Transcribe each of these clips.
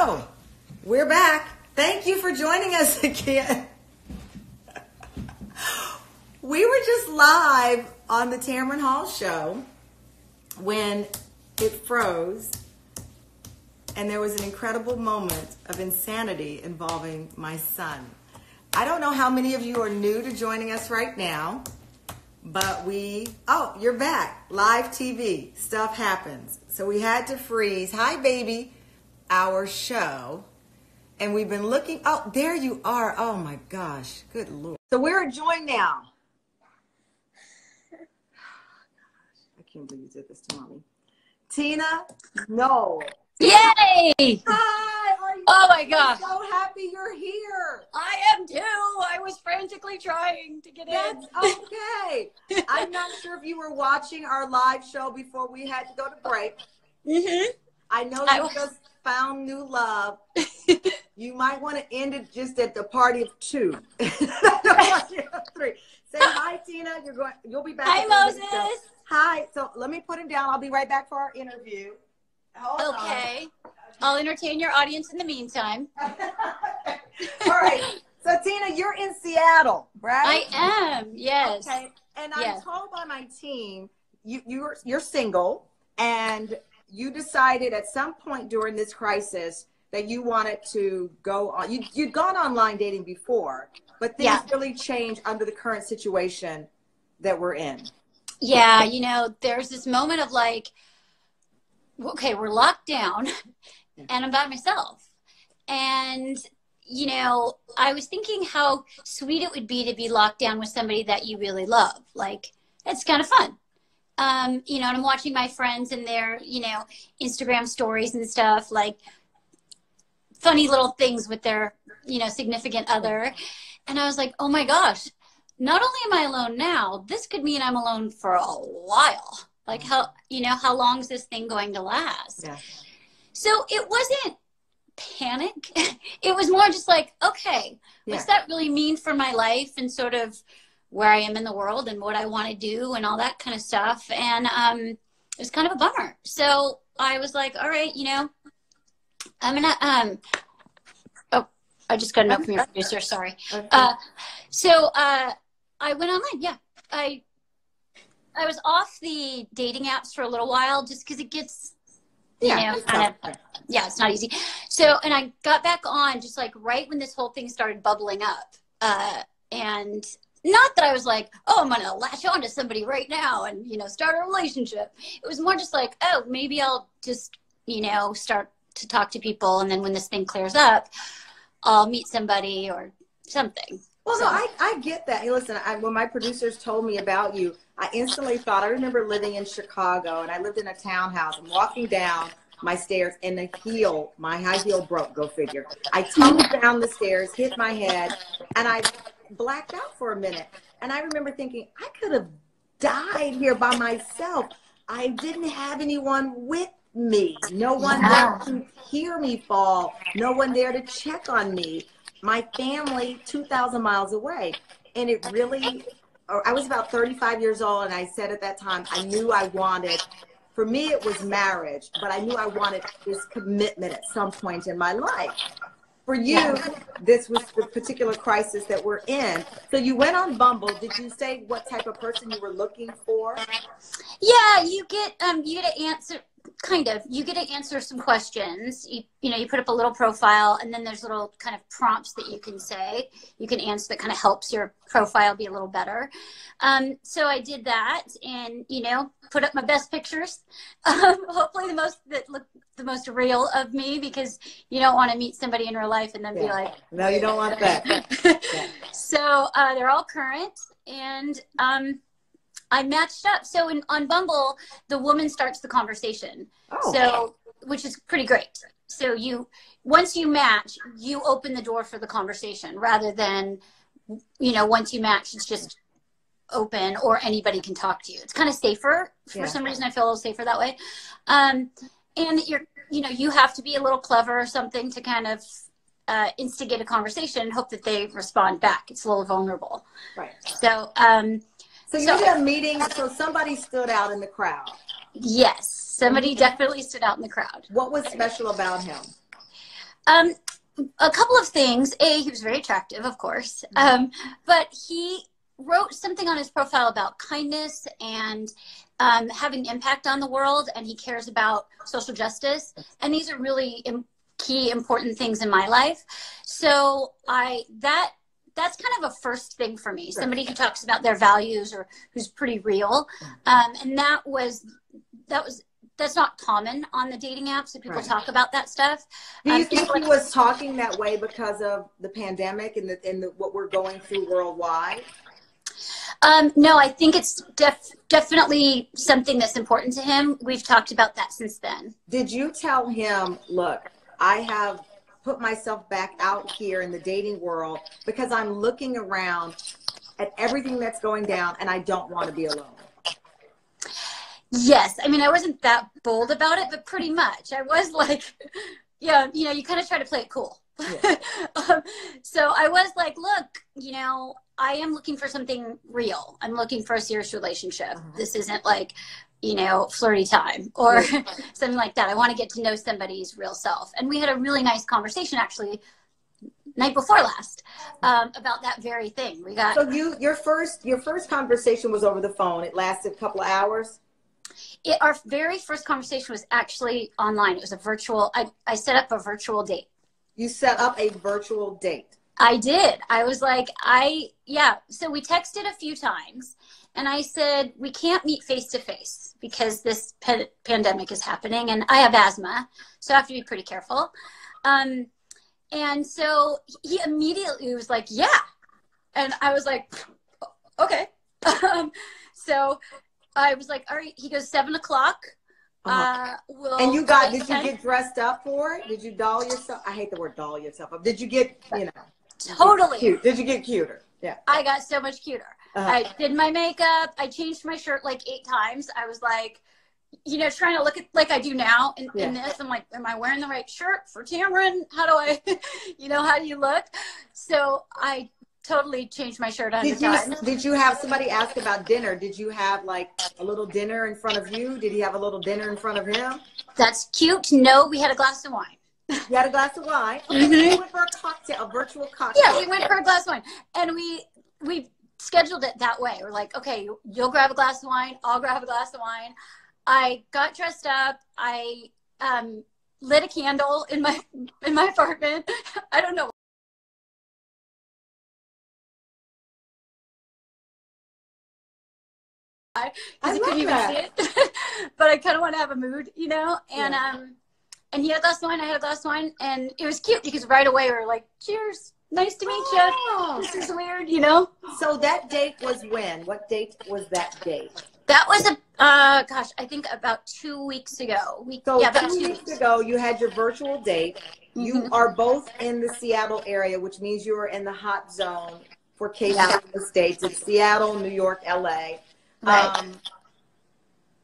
Oh, we're back. Thank you for joining us again. We were just live on the Tamron Hall show when it froze, and there was an incredible moment of insanity involving my son. I don't know how many of you are new to joining us right now, but oh, you're back. Live TV. Stuff happens. So we had to freeze. Hi, baby. Our show. And we've been looking. Oh, there you are. Oh, my gosh. Good Lord. So we're joined now. I can't believe you did this to mommy. Tina Nole. Yay! Hi. Are you Oh, my gosh. I'm so happy you're here. I am too. I was frantically trying to get in. That's okay. I'm not sure if you were watching our live show before we had to go to break. Mm-hmm. I know you just found new love. You might want to end it just at the party of 2. Party of 3. Say hi, Tina. You'll be back. Hi, Moses. Hi. So let me put him down. I'll be right back for our interview. Hold okay. I'll entertain your audience in the meantime. All right. So Tina, you're in Seattle, right? I am. Yes. Okay. And I'm told by my team you're single, and you decided at some point during this crisis that you wanted to go on. You'd gone online dating before, but things really changed under the current situation that we're in. Yeah, there's this moment of like, okay, we're locked down and I'm by myself. And, I was thinking how sweet it would be to be locked down with somebody that you really love. Like, it's kind of fun. And I'm watching my friends and their, Instagram stories and stuff, like funny little things with their, significant other. And I was like, oh my gosh, not only am I alone now, this could mean I'm alone for a while. Like how long is this thing going to last? Yeah. So it wasn't panic. It was more just like, okay, what's that really mean for my life and sort of where I am in the world and what I want to do and all that kind of stuff. And it was kind of a bummer. So I was like, all right, I'm going to, oh, I just got a note from your producer. Sorry. Okay. So I went online. Yeah. I was off the dating apps for a little while just because it gets, it's not easy. So, and I got back on just like right when this whole thing started bubbling up. And not that I was like, oh, I'm going to latch on to somebody right now and, start a relationship. It was more just like, oh, maybe I'll just, start to talk to people. And then when this thing clears up, I'll meet somebody or something. Well, so. No, I get that. Hey, listen, when my producers told me about you, I instantly thought, I remember living in Chicago, and I lived in a townhouse. I'm walking down my stairs, and my high heel broke, go figure. I tumbled down the stairs, hit my head, and I blacked out for a minute. And I remember thinking, I could have died here by myself. I didn't have anyone with me. No one there to hear me fall. No one there to check on me. My family 2,000 miles away. And it really, I was about 35 years old, and I said at that time, I knew I wanted, for me it was marriage, but I knew I wanted this commitment at some point in my life. For you, this was the particular crisis that we're in. So you went on Bumble. Did you say what type of person you were looking for? Yeah, you get to answer. Kind of. You get to answer some questions. You put up a little profile, and then there's little kind of prompts that you can say. You can answer that kind of helps your profile be a little better. So I did that, and put up my best pictures. Hopefully that look the most real of me, because you don't want to meet somebody in real life and then be like, no, you don't want that. So they're all current, and I matched up. So on Bumble, the woman starts the conversation. Oh. So, which is pretty great. So once you match, you open the door for the conversation rather than, once you match, it's just open or anybody can talk to you. It's kind of safer. For some reason, I feel a little safer that way. And you have to be a little clever or something to kind of instigate a conversation and hope that they respond back. It's a little vulnerable. Right. So, so you did a meeting, so somebody stood out in the crowd. Yes, somebody definitely stood out in the crowd. What was special about him? Um, a couple of things. He was very attractive, of course. But he wrote something on his profile about kindness and having impact on the world, and he cares about social justice. And these are really key, important things in my life. So that's kind of a first thing for me. Somebody who talks about their values or who's pretty real. And that's not common on the dating apps that people talk about that stuff. Do you think he was talking that way because of the pandemic and what we're going through worldwide? No, I think it's definitely something that's important to him. We've talked about that since then. Did you tell him, look, I have put myself back out here in the dating world because I'm looking around at everything that's going down and I don't want to be alone? Yes. I mean, I wasn't that bold about it, but pretty much. I was like, yeah, you kind of try to play it cool. Yeah. So I was like, look, I am looking for something real. I'm looking for a serious relationship. This isn't like, flirty time or something like that. I want to get to know somebody's real self. And we had a really nice conversation actually night before last about that very thing. We got. So your first conversation was over the phone. It lasted a couple of hours. Our very first conversation was actually online. It was a virtual. I set up a virtual date. You set up a virtual date. I did. I was like, So we texted a few times. And I said, we can't meet face to face because this pandemic is happening and I have asthma. So I have to be pretty careful. And so he immediately was like, yeah. And I was like, okay. So I was like, all right. He goes 7:00. And you did you get dressed up for it? Did you doll yourself? I hate the word doll yourself up. Did you get, Totally. Cute? Did you get cuter? Yeah. I got so much cuter. I did my makeup. I changed my shirt like 8 times. I was like, trying to look at like I do now in this. I'm like, am I wearing the right shirt for Tamron? How do I, how do you look? So I totally changed my shirt 100 times. Did you have somebody ask about dinner? Did you have like a little dinner in front of you? Did he have a little dinner in front of him? That's cute. No, we had a glass of wine. You had a glass of wine? Okay, we went for a cocktail, a virtual cocktail. Yeah, we went for a glass of wine. And we scheduled it that way. We're like, okay, you'll grab a glass of wine. I'll grab a glass of wine. I got dressed up. I lit a candle in my apartment. I don't know. I couldn't even see it. But I kind of want to have a mood, and he had a glass of wine, I had a glass of wine, and it was cute because right away we were like, cheers, nice to meet you. This is weird, So that date was when? What date was that date? That was I think about 2 weeks ago. About 2 weeks ago, you had your virtual date. You are both in the Seattle area, which means you are in the hot zone for cases in the States. It's Seattle, New York, LA. Right.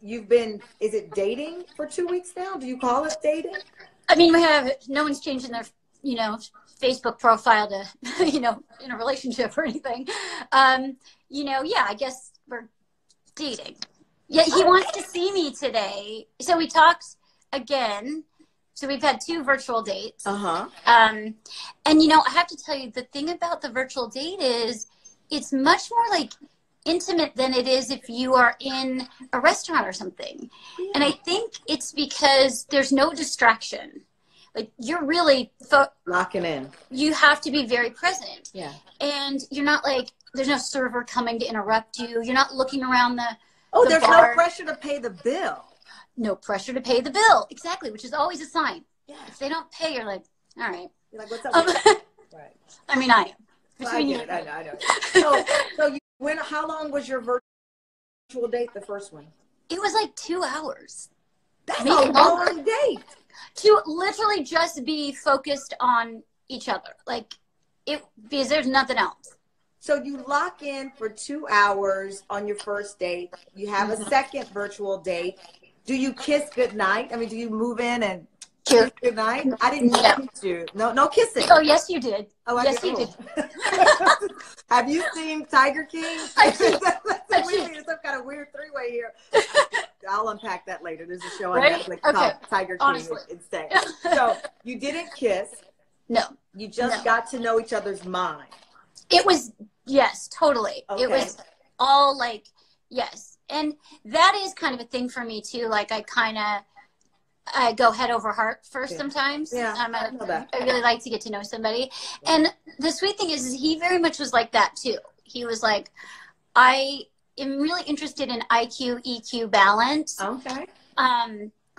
Is it dating for 2 weeks now? Do you call it dating? I mean, no one's changing their, Facebook profile to, in a relationship or anything. I guess we're dating. Yeah, he wants to see me today. So we talked again. So we've had 2 virtual dates. And, I have to tell you, the thing about the virtual date is it's much more like intimate than it is if you are in a restaurant or something. Yeah. And I think it's because there's no distraction. Like you're really locking in. You have to be very present. Yeah. And you're not like, there's no server coming to interrupt you. You're not looking around the there's bar. No pressure to pay the bill. No pressure to pay the bill. Exactly. Which is always a sign. Yeah. If they don't pay, you're like, all right. You're like, what's up? Right. I mean, I am. Well, I know. So how long was your virtual date, the first one? It was like 2 hours. That's a long date. To literally just be focused on each other. Because there's nothing else. So you lock in for 2 hours on your first date. You have a second virtual date. Do you kiss goodnight? I mean, do you move in and kiss goodnight? I didn't kiss you. No kissing. Oh, yes, you did. Oh, yes, you did. Have you seen Tiger King? That's some kind of weird 3-way here. I'll unpack that later. There's a show on Netflix called Tiger King instead. So you didn't kiss. No. You just got to know each other's mind. It was, yes, totally. Okay. It was all like, yes. And that is kind of a thing for me too. Like I go head over heart first sometimes. Yeah, I really like to get to know somebody. And the sweet thing is he very much was like that too. He was like, I am really interested in IQ, EQ balance. Okay.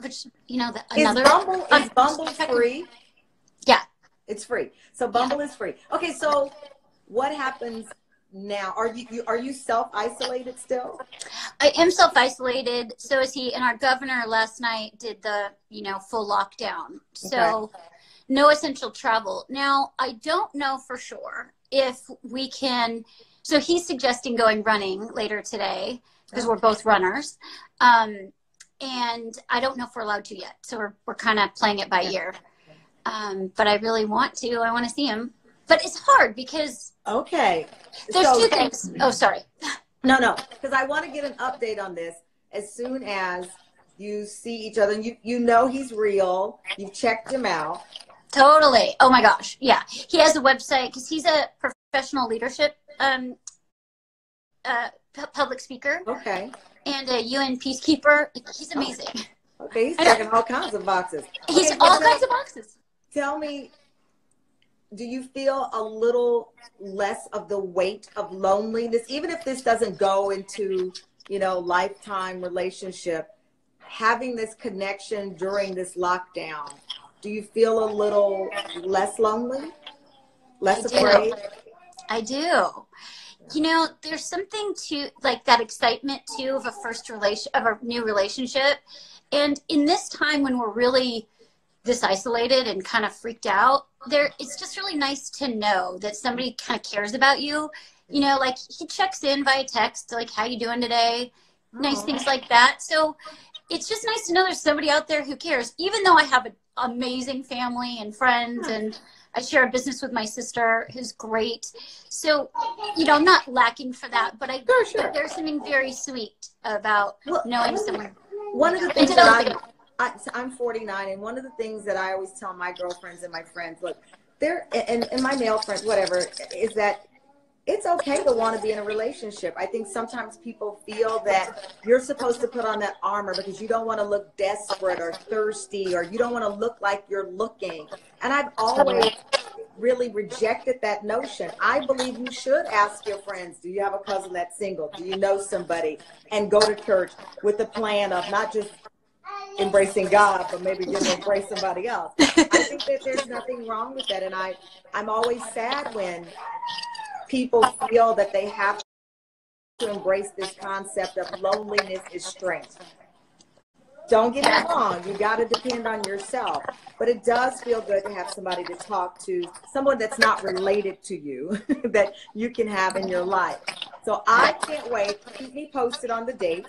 Which, you know, is Bumble free? Yeah. It's free. So Bumble is free. Okay, so what happens now? Are you self-isolated still? I am self-isolated. So is he. And our governor last night did the, full lockdown. So no essential travel. Now, I don't know for sure if we can. So he's suggesting going running later today because we're both runners. And I don't know if we're allowed to yet. So we're kind of playing it by ear. But I really want to. I want to see him. But it's hard because there's two things. Oh, sorry. No, because I want to get an update on this as soon as you see each other. You know he's real. You've checked him out. Totally. Oh my gosh. Yeah. He has a website because he's a professional leadership public speaker. Okay. And a UN peacekeeper. He's amazing. Okay, he's checking all kinds of boxes. He's all kinds of boxes. Tell me, do you feel a little less of the weight of loneliness, even if this doesn't go into, lifetime relationship, having this connection during this lockdown? Do you feel a little less lonely, less afraid? I do. There's something to like that excitement too of a new relationship. And in this time when we're really this isolated and kind of freaked out, it's just really nice to know that somebody kind of cares about you. Like he checks in via text, like, how you doing today? Nice things like that. So it's just nice to know there's somebody out there who cares, even though I have an amazing family and friends and I share a business with my sister who's great. So, I'm not lacking for that, but but there's something very sweet about knowing someone. One of the things that I'm 49, and one of the things that I always tell my girlfriends and my friends, look, and my male friends, whatever, is that it's okay to want to be in a relationship. I think sometimes people feel that you're supposed to put on that armor because you don't want to look desperate or thirsty, or you don't want to look like you're looking. And I've always really rejected that notion. I believe you should ask your friends, do you have a cousin that's single? Do you know somebody? And go to church with the plan of not just embracing God, but maybe you're going to embrace somebody else. I think that there's nothing wrong with that. And I'm always sad when people feel that they have to embrace this concept of loneliness is strength. Don't get me wrong, you got to depend on yourself, but it does feel good to have somebody to talk to, someone that's not related to you, that you can have in your life. So I can't wait. Keep me posted on the date.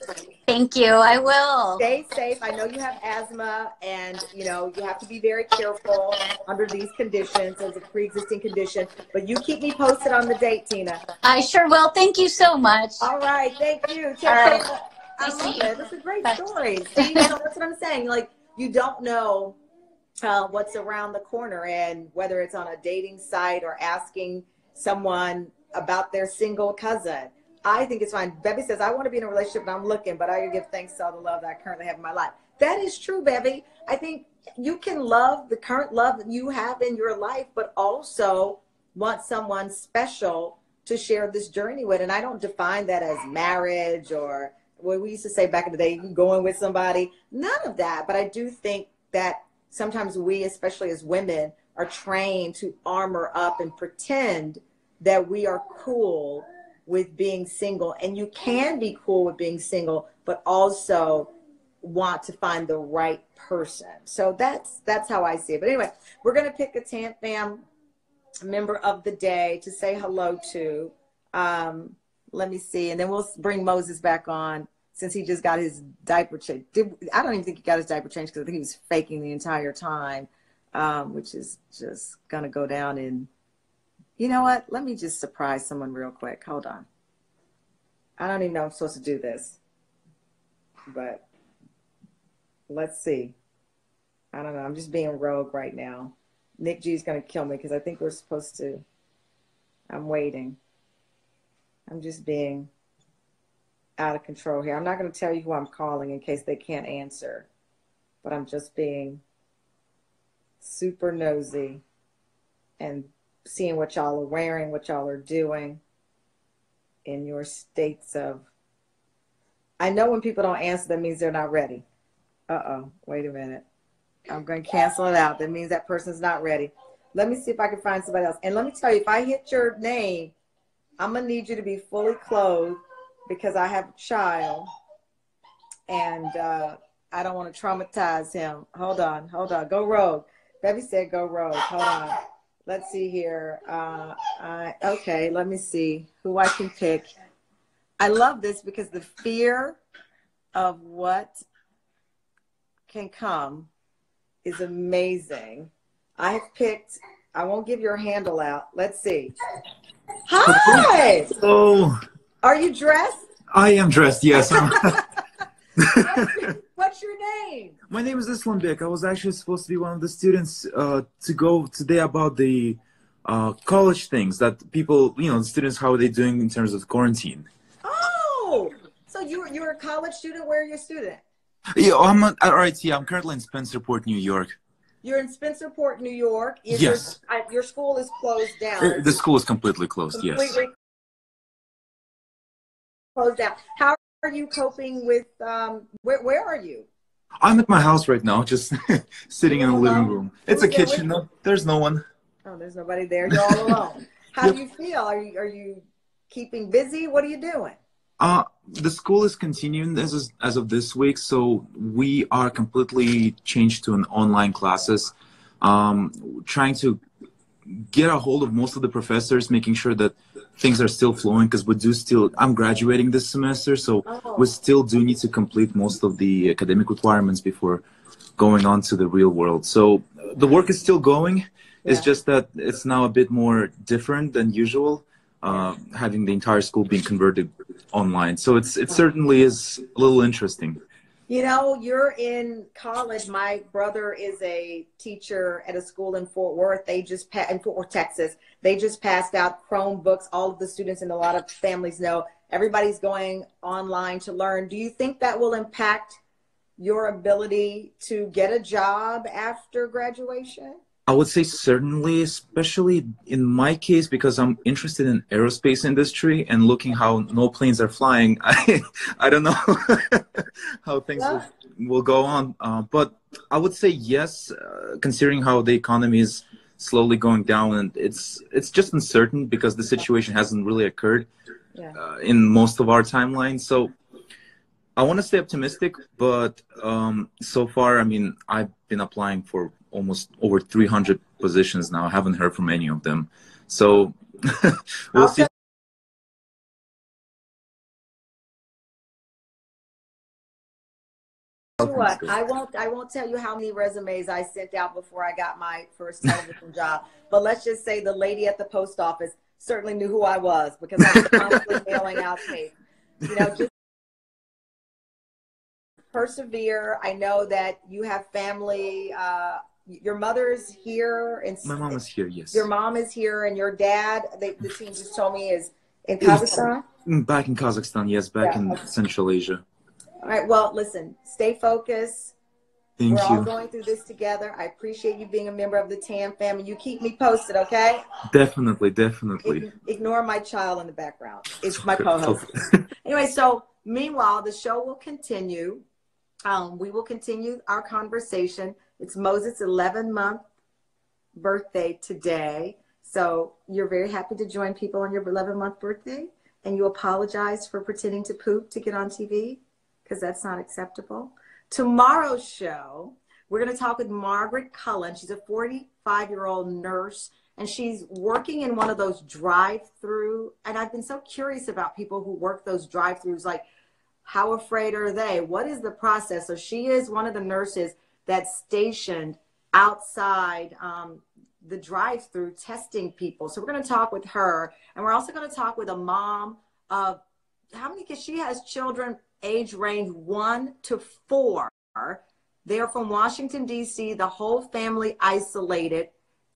Thank you. I will. Stay safe. I know you have asthma, and you have to be very careful under these conditions as a pre-existing condition, but you keep me posted on the date, Tina. I sure will. Thank you so much. All right. Thank you. All right. I love it. That's a great story. See, that's what I'm saying. Like, you don't know what's around the corner, and whether it's on a dating site or asking someone about their single cousin. I think it's fine. Bevy says, I want to be in a relationship and I'm looking, but I give thanks to all the love that I currently have in my life. That is true, Bevy. I think you can love the current love that you have in your life, but also want someone special to share this journey with. And I don't define that as marriage or what we used to say back in the day, going with somebody. None of that. But I do think that sometimes we, especially as women, are trained to armor up and pretend that we are cool with being single. And you can be cool with being single, but also want to find the right person. So that's how I see it. But anyway, we're going to pick a Tam Fam member of the day to say hello to. Let me see. And then we'll bring Moses back on since he just got his diaper changed. I don't even think he got his diaper changed because I think he was faking the entire time, which is just going to go down in. You know what? Let me just surprise someone real quick. Hold on. I don't even know I'm supposed to do this. But let's see. I don't know. I'm just being rogue right now. Nick G's going to kill me because I think we're supposed to. I'm waiting. I'm just being out of control here. I'm not going to tell you who I'm calling in case they can't answer, but I'm just being super nosy and seeing what y'all are wearing, what y'all are doing in your states of. I know when people don't answer, that means they're not ready. Uh-oh, wait a minute. I'm going to cancel it out. That means that person's not ready. Let me see if I can find somebody else. And let me tell you, if I hit your name, I'm going to need you to be fully clothed because I have a child and I don't want to traumatize him. Hold on. Go rogue. Bevy said go rogue. Hold on. Let's see here. Okay, let me see who I can pick. I love this because the fear of what can come is amazing. I have picked, I won't give your handle out. Let's see. Hi! Oh, Are you dressed? I am dressed, yes. What's your name? My name is Islambeck. I was actually supposed to be one of the students to go today about the college things that people, the students, how are they doing in terms of quarantine? Oh, so you're a college student? Where are you a student? Yeah, I'm currently in Spencerport, New York. You're in Spencerport, New York. Yes. Your school is closed down. The school is completely closed, yes. Completely closed down. How are you coping with, where are you? I'm at my house right now, just sitting in the living room. It's a kitchen, no, there's no one. Oh, there's nobody there. You're all alone. How do you feel? Are you keeping busy? What are you doing? The school is continuing as of this week, so we are completely changed to an online classes. Trying to get a hold of most of the professors, making sure that things are still flowing because I'm graduating this semester, so we still do need to complete most of the academic requirements before going on to the real world. So the work is still going. It's just that it's now a bit more different than usual, having the entire school being converted online. So it certainly is a little interesting. You're in college. My brother is a teacher at a school in Fort Worth. In Fort Worth, Texas. They just passed out Chromebooks. All of the students and a lot of families know everybody's going online to learn. Do you think that will impact your ability to get a job after graduation? I would say certainly, especially in my case, because I'm interested in aerospace industry and looking how no planes are flying. I don't know how things will go on. But I would say yes, considering how the economy is slowly going down, and it's just uncertain because the situation hasn't really occurred in most of our timeline. So I want to stay optimistic, but so far, I mean, I've been applying for almost over 300 positions now. I haven't heard from any of them. So we'll see. What? I won't tell you how many resumes I sent out before I got my first television job. But let's just say the lady at the post office certainly knew who I was because I was constantly mailing out tape. Just persevere. I know that you have family. Your mother's here. My mom is here, yes. Your mom is here, and your dad, the team just told me, is in Kazakhstan? Back in Kazakhstan, yes, back in Central Asia. All right, well, listen, stay focused. Thank you. We're all going through this together. I appreciate you being a member of the TAM family. You keep me posted, okay? Definitely. Ignore my child in the background. It's my co-host. Anyway, so meanwhile, the show will continue. We will continue our conversation. It's Moses' 11-month birthday today. So you're very happy to join people on your 11-month birthday, and you apologize for pretending to poop to get on TV because that's not acceptable. Tomorrow's show, we're going to talk with Margaret Cullen. She's a 45-year-old nurse, and she's working in one of those drive-through. And I've been so curious about people who work those drive-throughs, like how afraid are they? What is the process? So she is one of the nurses that's stationed outside the drive-through testing people. So we're going to talk with her. And we're also going to talk with a mom of because she has children age range 1 to 4. They're from Washington, D.C., the whole family isolated.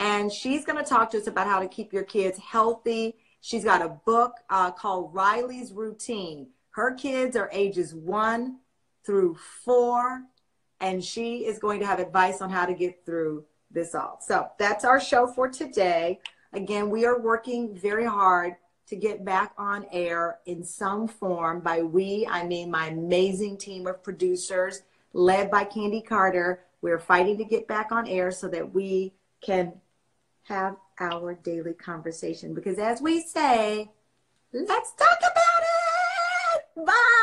And she's going to talk to us about how to keep your kids healthy. She's got a book called Riley's Routine. Her kids are ages 1 through 4, and she is going to have advice on how to get through this all. So that's our show for today. Again, we are working very hard to get back on air in some form. By we, I mean my amazing team of producers led by Candy Carter. We're fighting to get back on air so that we can have our daily conversation. Because as we say, let's talk about it. Bye.